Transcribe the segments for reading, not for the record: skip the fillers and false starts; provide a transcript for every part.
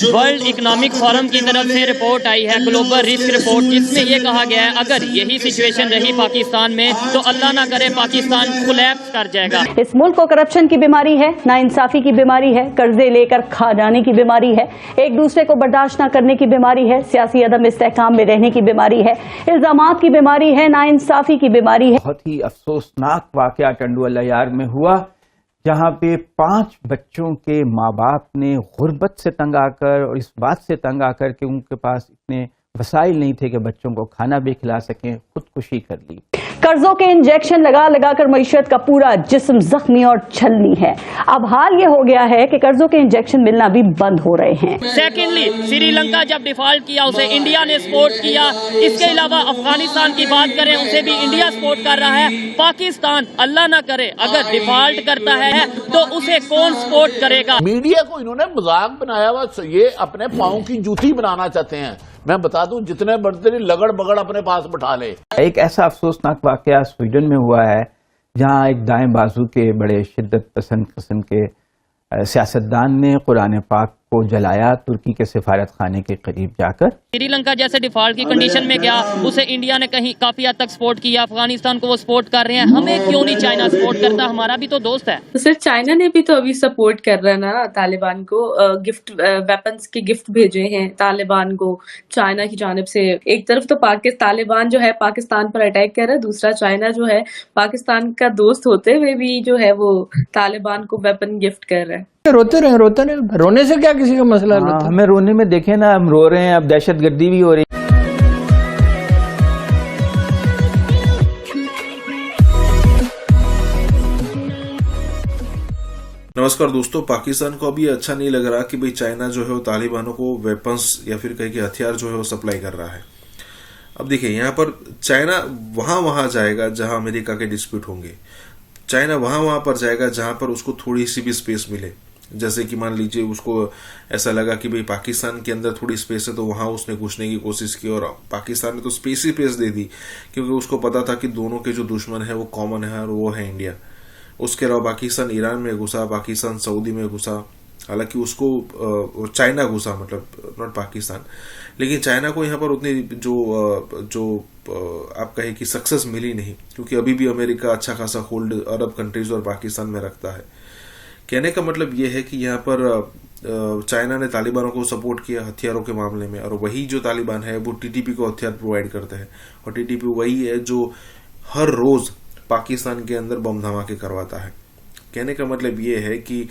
World economic forum की तरफ से रिपोर्ट आई है, ग्लोबल रिस्क रिपोर्ट, जिसमें ये कहा गया है अगर यही सिचुएशन रही पाकिस्तान में तो अल्लाह ना करे पाकिस्तान कोलैप्स कर जाएगा। इस मुल्क को करप्शन की बीमारी है, नाइंसाफी की बीमारी है, कर्जे लेकर खा जाने की बीमारी है, एक दूसरे को बर्दाश्त न करने की बीमारी है, सियासी अदम इस्तेहकाम में रहने की बीमारी है, इल्जामात की बीमारी है, नाइंसाफी की बीमारी है। बहुत ही अफसोसनाक वाकया टंडुअल यार में हुआ, जहां पे 5 बच्चों के माँ बाप ने गुर्बत से तंग आकर और इस बात से तंग आकर कि उनके पास इतने वसाइल नहीं थे कि बच्चों को खाना भी खिला सकें, खुदकुशी कर ली। कर्जों के इंजेक्शन लगा लगाकर मईशत का पूरा जिस्म जख्मी और छलनी है। अब हाल ये हो गया है कि कर्जों के इंजेक्शन मिलना भी बंद हो रहे हैं। सेकेंडली, श्रीलंका जब डिफॉल्ट किया उसे इंडिया ने सपोर्ट किया। इसके अलावा अफगानिस्तान की बात करें, उसे भी इंडिया सपोर्ट कर रहा है। पाकिस्तान अल्लाह ना करे अगर डिफॉल्ट करता है तो उसे कौन सपोर्ट करेगा? मीडिया को इन्होंने मजाक बनाया हुआ, ये अपने पाँव की जूती बनाना चाहते हैं। मैं बता दूं, जितने बढ़ते लगड़ बगड़ अपने पास बैठा ले। एक ऐसा अफसोसनाक वाकया स्वीडन में हुआ है, जहां एक दाएं बाजू के बड़े शिद्दत पसंद किस्म के सियासतदान ने कुरान पाक को जलाया तुर्की के सिफारत खाने के करीब जाकर। श्रीलंका जैसे डिफॉल्ट की कंडीशन में गया, उसे इंडिया ने कहीं काफी हद तक सपोर्ट किया। अफगानिस्तान को वो सपोर्ट कर रहे हैं, हमें क्यों नहीं चाइना सपोर्ट करता? हमारा भी तो दोस्त है। तो सर चाइना ने भी तो अभी सपोर्ट कर रहा है ना तालिबान को, गिफ्ट वेपन्स के गिफ्ट भेजे हैं तालिबान को चाइना की जानिब से। एक तरफ तो तालिबान जो है पाकिस्तान पर अटैक कर रहा है, दूसरा चाइना जो है पाकिस्तान का दोस्त होते हुए भी जो है वो तालिबान को वेपन गिफ्ट कर रहा है। रोते रहे, रोने से क्या किसी का मसला है? हमें रोने में देखे ना, हम रो रहे हैं, अब दहशतगर्दी भी हो रही है। नमस्कार दोस्तों, पाकिस्तान को अभी अच्छा नहीं लग रहा कि भाई चाइना जो है वो तालिबानों को वेपन्स या फिर कहीं के हथियार जो है वो सप्लाई कर रहा है। अब देखिए, यहाँ पर चाइना वहां जाएगा जहां अमेरिका के डिस्प्यूट होंगे। चाइना वहां पर जाएगा जहां पर उसको थोड़ी सी भी स्पेस मिले। जैसे कि मान लीजिए उसको ऐसा लगा कि भाई पाकिस्तान के अंदर थोड़ी स्पेस है, तो वहां उसने घुसने की कोशिश की और पाकिस्तान ने तो स्पेस ही स्पेस दे दी, क्योंकि उसको पता था कि दोनों के जो दुश्मन है वो कॉमन है और वो है इंडिया। उसके अलावा पाकिस्तान ईरान में घुसा, पाकिस्तान सऊदी में घुसा, हालांकि उसको चाइना घुसा, मतलब नॉट पाकिस्तान। लेकिन चाइना को यहाँ पर उतनी जो आप कहें कि सक्सेस मिली नहीं, क्योंकि अभी भी अमेरिका अच्छा खासा होल्ड अरब कंट्रीज और पाकिस्तान में रखता है। कहने का मतलब ये है कि यहाँ पर चाइना ने तालिबानों को सपोर्ट किया हथियारों के मामले में, और वही जो तालिबान है वो टीटीपी को हथियार प्रोवाइड करते हैं, और टीटीपी वही है जो हर रोज पाकिस्तान के अंदर बम धमाके करवाता है। कहने का मतलब ये है कि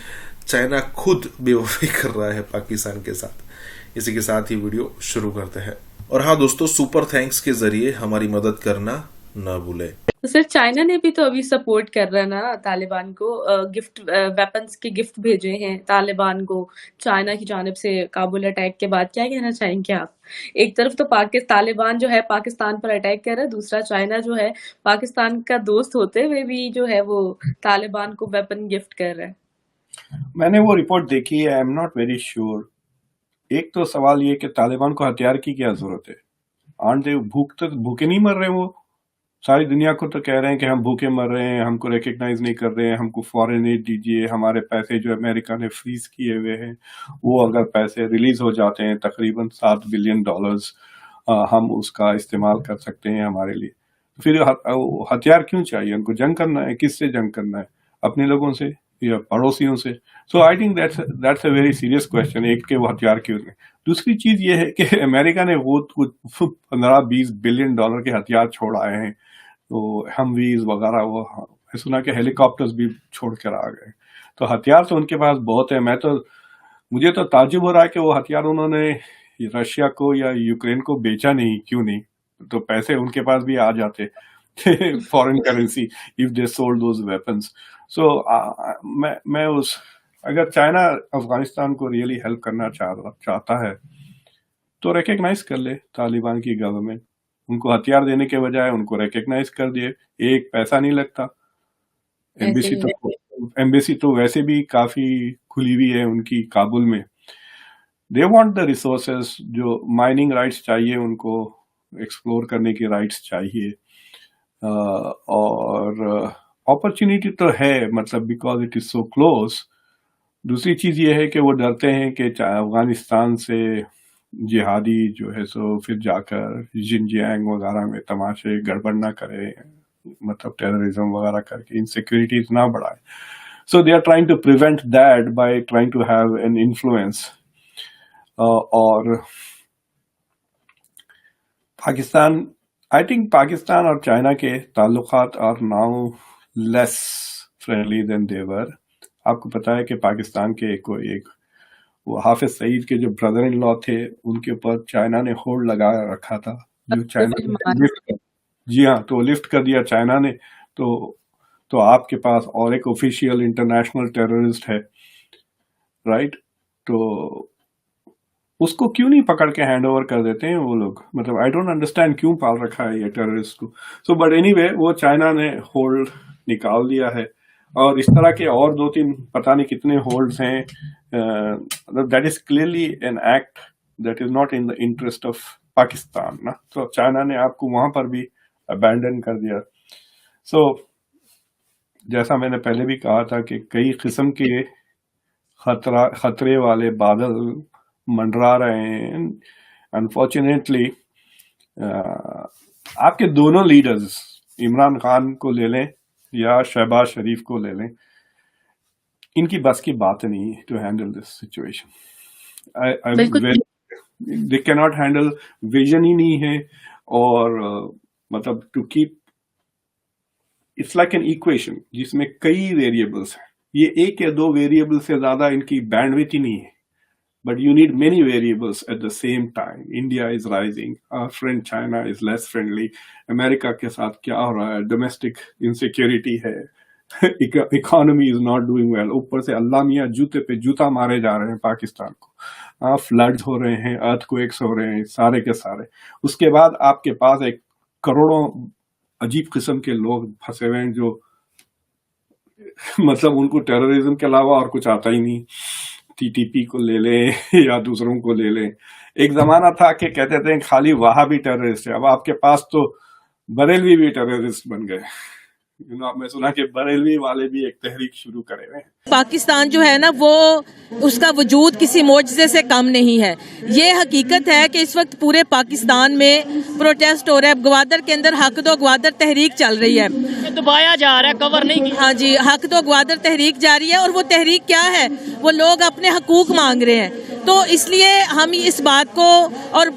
चाइना खुद बेवफाई कर रहा है पाकिस्तान के साथ। इसी के साथ ही वीडियो शुरू करते हैं। और हाँ दोस्तों, सुपर थैंक्स के जरिए हमारी मदद करना न भूलें। तो सर चाइना ने भी तो अभी सपोर्ट कर रहा है ना तालिबान को, गिफ्ट वेपन्स के गिफ्ट भेजे हैं तालिबान को चाइना की जानिब से काबुल अटैक के बाद। क्या कहना चाहेंगे आप? एक तरफ तो तालिबान जो है पाकिस्तान पर अटैक कर रहा है, दूसरा चाइना जो है पाकिस्तान का दोस्त होते हुए भी जो है वो तालिबान को वेपन गिफ्ट कर रहा है। मैंने वो रिपोर्ट देखी है, I am not very sure. एक तो सवाल ये कि तालिबान को हथियार की क्या जरूरत है? भूखे नहीं मर रहे, वो सारी दुनिया को तो कह रहे हैं कि हम भूखे मर रहे हैं, हमको रिकग्नाइज नहीं कर रहे हैं, हमको फॉरेन एड दीजिए, हमारे पैसे जो अमेरिका ने फ्रीज किए हुए हैं वो अगर पैसे रिलीज हो जाते हैं तकरीबन $7 बिलियन हम उसका इस्तेमाल कर सकते हैं हमारे लिए। फिर हथियार क्यों चाहिए उनको? जंग करना है, किससे जंग करना है? अपने लोगों से या पड़ोसियों से? So I think that's a very serious question. एक के वो हथियार क्यों नहीं? दूसरी चीज ये है कि अमेरिका ने वो कुछ $15-20 बिलियन के हथियार छोड़ आए हैं, तो हमवीज वगैरह, वो मैं सुना कि हेलीकॉप्टर्स भी छोड़ कर आ गए। तो हथियार तो उनके पास बहुत है। मुझे तो ताज्जुब हो रहा है कि वो हथियार उन्होंने रशिया को या यूक्रेन को बेचा नहीं, क्यों नहीं? तो पैसे उनके पास भी आ जाते foreign currency if they sold those weapons. So मैं अगर चाइना अफगानिस्तान को रियली हेल्प करना चाहता है तो रिकग्नाइज कर ले तालिबान की गवर्नमेंट, उनको हथियार देने के बजाय उनको रिकग्नाइज कर दिए, एक पैसा नहीं लगता। एम्बेसी तो वैसे भी काफी खुली हुई है उनकी काबुल में। दे वांट द रिसोर्सेस, जो माइनिंग राइट्स चाहिए उनको, एक्सप्लोर करने की राइट्स चाहिए, और अपॉर्चुनिटी तो है, मतलब because it is so close. दूसरी चीज ये है कि वो डरते हैं कि अफगानिस्तान से जिहादी जो है सो फिर जाकर जिनजियांग वगैरह में तमाशे गड़बड़ ना करे, मतलब टेररिज्म वगैरह करके इनसिक्योरिटीज ना बढ़ाए. So they are trying to prevent that by trying to have an influence. और पाकिस्तान, आई थिंक पाकिस्तान और चाइना के ताल्लुकात are now less friendly than they were. आपको पता है कि पाकिस्तान के एक वो हाफिज सईद के जो ब्रदर इन लॉ थे, उनके ऊपर चाइना ने होल्ड लगा रखा था, जो चाइना ने जी हाँ, तो लिफ्ट कर दिया चाइना ने. तो आपके पास और एक ऑफिशियल इंटरनेशनल टेररिस्ट है, राइट? तो उसको क्यों नहीं पकड़ के हैंड ओवर कर देते हैं वो लोग? मतलब आई डोंट अंडरस्टैंड क्यों पाल रखा है ये टेररिस्ट को. सो बट एनीवे, वो चाइना ने होल्ड निकाल दिया है. और इस तरह के और 2-3 पता नहीं कितने होल्ड्स हैं. That is clearly an act that is not in the interest of Pakistan ना. तो चाइना ने आपको वहां पर भी अबैंडन कर दिया. सो जैसा मैंने पहले भी कहा था कि कई किस्म के खतरे वाले बादल मंडरा रहे हैं. अनफॉर्चुनेटली आपके दोनों लीडर्स, इमरान खान को ले लें या शहबाज शरीफ को ले लें, इनकी बस की बात नहीं है to handle this situation. They can not handle, vision ही नहीं है. और मतलब to keep, it's like an equation जिसमें कई वेरिएबल्स हैं. ये 1 या 2 वेरिएबल से ज्यादा इनकी बैंडविड्थ ही नहीं है. But you need many variables at the same time. India is rising. Our friend China is less friendly. America के साथ क्या हो रहा है? Domestic insecurity है. Economy is not doing well. ऊपर से अल्लाह मियाँ जूते पे जूता मारे जा रहे हैं पाकिस्तान को. फ्लड्स हो रहे हैं, अर्थक्वेक्स हो रहे हैं, सारे के सारे. उसके बाद आपके पास एक करोड़ों अजीब किस्म के लोग फंसे हुए हैं जो मतलब उनको टेररिज्म के अलावा और कुछ आता ही नहीं. TTP को ले लें या दूसरों को ले लें. एक जमाना था कि कहते थे खाली वहाबी टेररिस्ट है. अब आपके पास तो बरेलवी भी टेररिस्ट बन गए. मैं सुना कि बरेलवी वाले भी एक तहरीक शुरू करे हुए. पाकिस्तान जो है ना, वो उसका वजूद किसी मोजज़े से कम नहीं है. ये हकीकत है कि इस वक्त पूरे पाकिस्तान में प्रोटेस्ट हो रहा है. ग्वादर के अंदर हक दो ग्वादर तहरीक चल रही है. दबाया जा रहा है, कवर नहीं किया. हाँ जी, हक दो ग्वादर तहरीक जारी है. और वो तहरीक क्या है? वो लोग अपने हकूक मांग रहे हैं. तो इसलिए हम इस बात को, और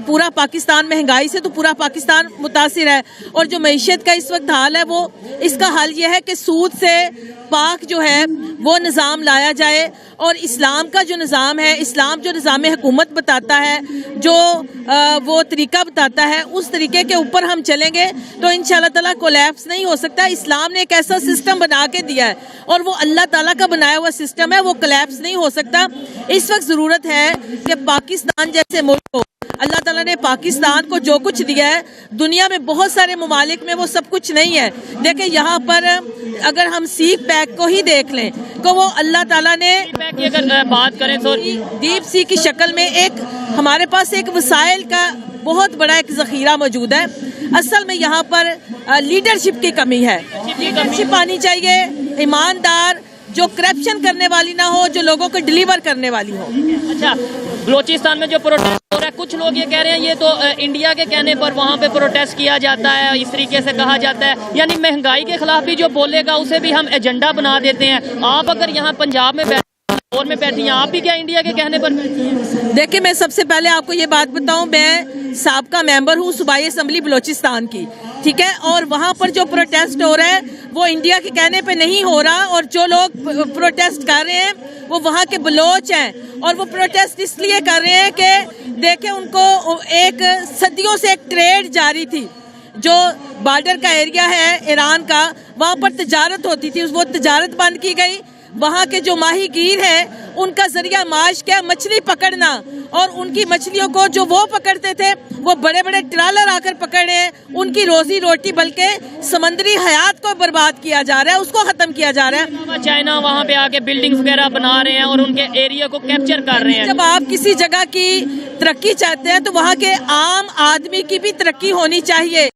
पूरा पाकिस्तान, महंगाई से तो पूरा पाकिस्तान मुतासिर है. और जो मईशत का इस वक्त हाल है, वो इसका हल ये है कि सूद से पाक जो है वो निज़ाम लाया जाए. और इस्लाम का जो निज़ाम है, इस्लाम जो निज़ाम हुकूमत बताता है, जो वो तरीका बताता है, उस तरीके के ऊपर हम चलेंगे तो इंशाअल्लाह ताला कोलैप्स नहीं हो सकता. इस्लाम ने एक ऐसा सिस्टम बना के दिया है और वो अल्लाह ताला का बनाया हुआ सिस्टम है, वो कोलैप्स नहीं हो सकता. इस वक्त ज़रूरत है कि पाकिस्तान जैसे मुल्क को, अल्लाह ताला ने पाकिस्तान को जो कुछ दिया है, दुनिया में बहुत सारे ममालिक में वो सब कुछ नहीं है. देखिए यहाँ पर अगर हम सी पैक को ही देख लें तो वो अल्लाह ताला ने, अगर बात करें तो डीप सी की शक्ल में एक हमारे पास एक वसाइल का बहुत बड़ा एक जखीरा मौजूद है. असल में यहाँ पर लीडरशिप की कमी है. लीडरशिप आनी चाहिए, ईमानदार, जो करप्शन करने वाली ना हो, जो लोगों को डिलीवर करने वाली हो. अच्छा, बलोचिस्तान में जो प्रोटेस्ट हो रहा है, कुछ लोग ये कह रहे हैं ये तो इंडिया के कहने पर वहाँ पे प्रोटेस्ट किया जाता है, इस तरीके से कहा जाता है, यानी महंगाई के खिलाफ भी जो बोलेगा उसे भी हम एजेंडा बना देते हैं. आप अगर यहाँ पंजाब में और में बैठी हैं, आप भी क्या इंडिया के कहने पर? देखिए, मैं सबसे पहले आपको ये बात बताऊं, मैं साबका मेंबर हूँ सूबाई असम्बली बलोचिस्तान की, ठीक है. और वहाँ पर जो प्रोटेस्ट हो रहा है वो इंडिया के कहने पे नहीं हो रहा. और जो लोग प्रोटेस्ट कर रहे हैं वो वहाँ के बलोच हैं. और वो प्रोटेस्ट इसलिए कर रहे हैं कि देखें, उनको एक सदियों से एक ट्रेड जारी थी, जो बॉर्डर का एरिया है ईरान का, वहाँ पर तजारत होती थी, वो तजारत बंद की गई. वहाँ के जो माहीगीर हैं उनका जरिया माश क्या, मछली पकड़ना. और उनकी मछलियों को जो वो पकड़ते थे वो बड़े बड़े ट्रालर आकर पकड़ रहे हैं. उनकी रोजी रोटी बल्कि समंदरी हयात को बर्बाद किया जा रहा है, उसको खत्म किया जा रहा है. चाइना वहाँ पे आके बिल्डिंग्स वगैरह बना रहे हैं और उनके एरिया को कैप्चर कर रहे हैं. जब आप किसी जगह की तरक्की चाहते हैं तो वहाँ के आम आदमी की भी तरक्की होनी चाहिए.